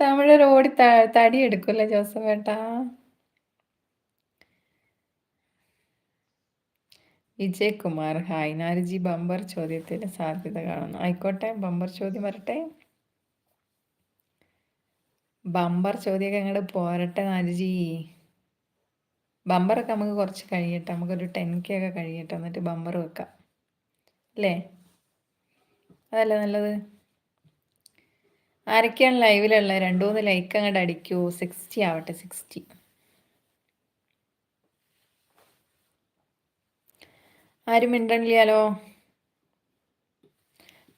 തമിഴർ ഓടി തടി എടുക്കൂല്ലേ ജോസഫേട്ടാ? Vijayakumar hi. നാരിജി bumper ചോദ്യത്തിന് സാധ്യത കാണുന്നു. ആയിക്കോട്ടെ, ബമ്പർ ചോദ്യം വരട്ടെ. ബമ്പർ ചോദ്യമൊക്കെ അങ്ങോട്ട് പോരട്ടെ നാരിജി. ബമ്പറൊക്കെ നമുക്ക് കുറച്ച് കഴിയട്ടെ, നമുക്കൊരു 10K ഒക്കെ കഴിയട്ടെ, എന്നിട്ട് ബമ്പർ വെക്കാം അല്ലേ? അതല്ലേ നല്ലത്? ആരൊക്കെയാണ് ലൈവിലുള്ള? 2-3 ലൈക്ക് അങ്ങോട്ട് അടിക്കൂ. 60 ആവട്ടെ, 60. ആരും മിണ്ടണില്ലാലോ.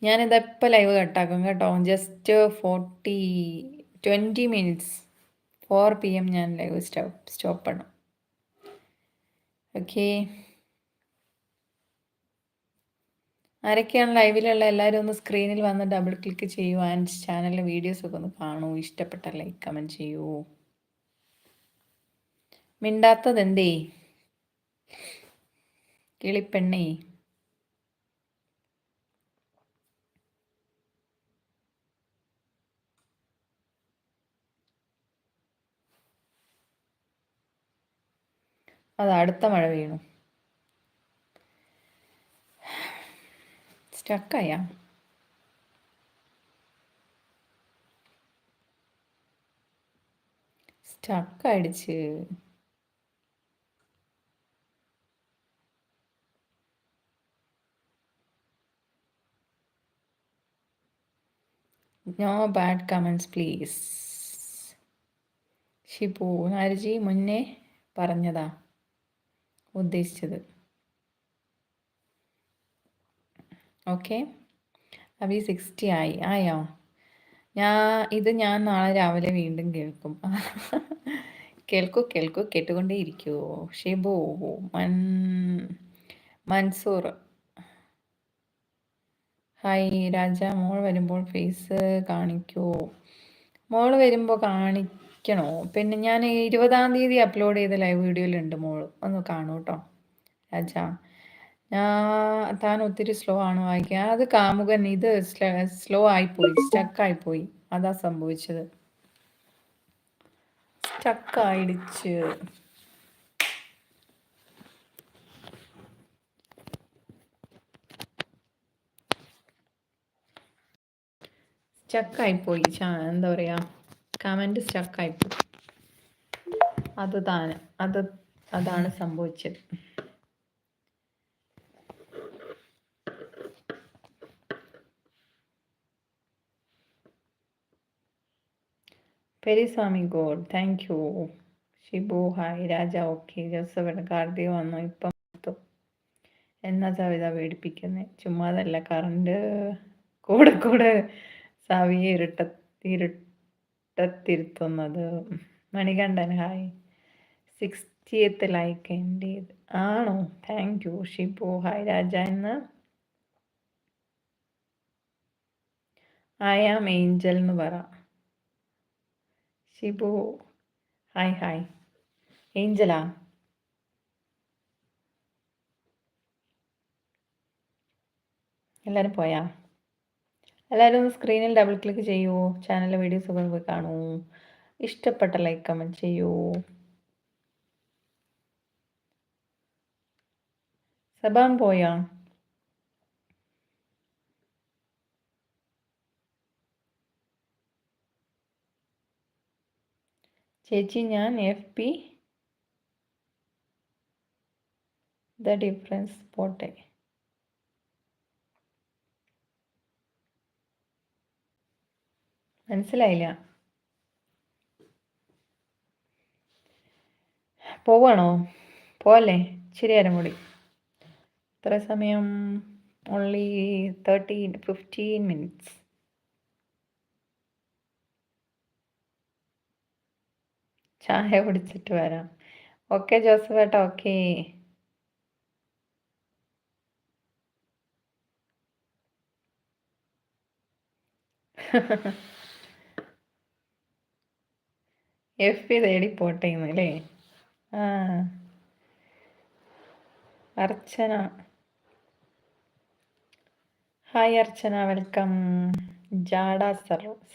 ഞാനിതാ ഇപ്പം ലൈവ് കട്ടാക്കും കേട്ടോ. ജസ്റ്റ് 20 മിനിറ്റ്സ് 4 PM ഞാൻ ലൈവ് സ്റ്റോപ്പ് പണ്ണും. ഓക്കെ, ആരൊക്കെയാണ് ലൈവിലുള്ള എല്ലാവരും ഒന്ന് സ്ക്രീനിൽ വന്ന് ഡബിൾ ക്ലിക്ക് ചെയ്യൂ. ആൻഡ് ചാനലിലെ വീഡിയോസൊക്കെ ഒന്ന് കാണൂ. ഇഷ്ടപ്പെട്ട ലൈക്ക് കമൻറ്റ് ചെയ്യൂ. മിണ്ടാത്തത് എന്തേ കിളിപ്പെണ്ണേ? അത് അടുത്ത മഴ വീണു. സ്റ്റക്കായ സ്റ്റക്കടിച്ച്. No bad comments please. Shibu നാരിജി മുന്നേ പറഞ്ഞതാ ഉദ്ദേശിച്ചത്. ഓക്കെ, അവി 60 ആയോ? ഞാൻ നാളെ രാവിലെ വീണ്ടും കേൾക്കും. കേൾക്കൂ കേട്ടുകൊണ്ടേ ഇരിക്കൂ. ഷിബു മൻസൂർ ഹായ്. രാജ മോൾ വരുമ്പോൾ ഫേസ് കാണിക്കൂ. മോള് വരുമ്പോൾ കാണിക്കണോ? പിന്നെ ഞാൻ 20-ാം തീയതി അപ്ലോഡ് ചെയ്ത ലൈവ് വീഡിയോയിലുണ്ട് മോള്, ഒന്ന് കാണൂ കേട്ടോ രാജ. താൻ ഒത്തിരി സ്ലോ ആണ് വായിക്കാൻ. അത് കാമുകൻ ഇത് സ്ലോ ആയിപ്പോയി, സ്റ്റക്കായിപ്പോയി, അതാ സംഭവിച്ചത്. സ്റ്റക്കായിടിച്ച്. സ്റ്റക്കായിപ്പോയി. എന്താ പറയുക, കമൻറ്റ് സ്റ്റക്കായിപ്പോയി. അതാണ് സംഭവിച്ചത്. Periswamy God, thank you. Shibu hi. Raja okay. Joseph Karthika വന്നു ഇപ്പം എന്നാ സവിത പേടിപ്പിക്കുന്നേ? ചുമ്മാതല്ല, കറണ്ട് കൂടെ സവിയെ ഇരുട്ടത്തിരുത്തുന്നത്. മണികണ്ഠൻ ഹായ്. 60th ലൈക്ക് എൻ്റേത് ആണോ? Thank you Shibu hi. Raja എന്ന് ഐ ആം ഏഞ്ചൽ എന്ന് പറ. ഷിബു ഹായ്. ഏഞ്ചലാ? എല്ലാവരും പോയാ? എല്ലാവരും ഒന്ന് സ്ക്രീനിൽ ഡബിൾ ക്ലിക്ക് ചെയ്യൂ. ചാനലിലെ വീഡിയോസ് ഒക്കെ പോയി കാണൂ. ഇഷ്ടപ്പെട്ട ലൈക്ക് കമൻറ്റ് ചെയ്യൂ. സബാൻ പോയാ? ചേച്ചി ഞാൻ FB ദ ഡിഫറൻസ് പോട്ടെ. മനസ്സിലായില്ല. പോവാണോ? പോവല്ലേ? ഇച്ചിരി നേരം കൂടി. എത്ര സമയം? Only 15 minutes. ചായ കുടിച്ചിട്ട് വരാം. ഓക്കെ ജോസഫ് ഏട്ടാ, ഓക്കെ. FB തേടി പോട്ടെ അല്ലേ? ആ, അർച്ചന ഹായ്. അർച്ചന വെൽക്കം. ജാഡ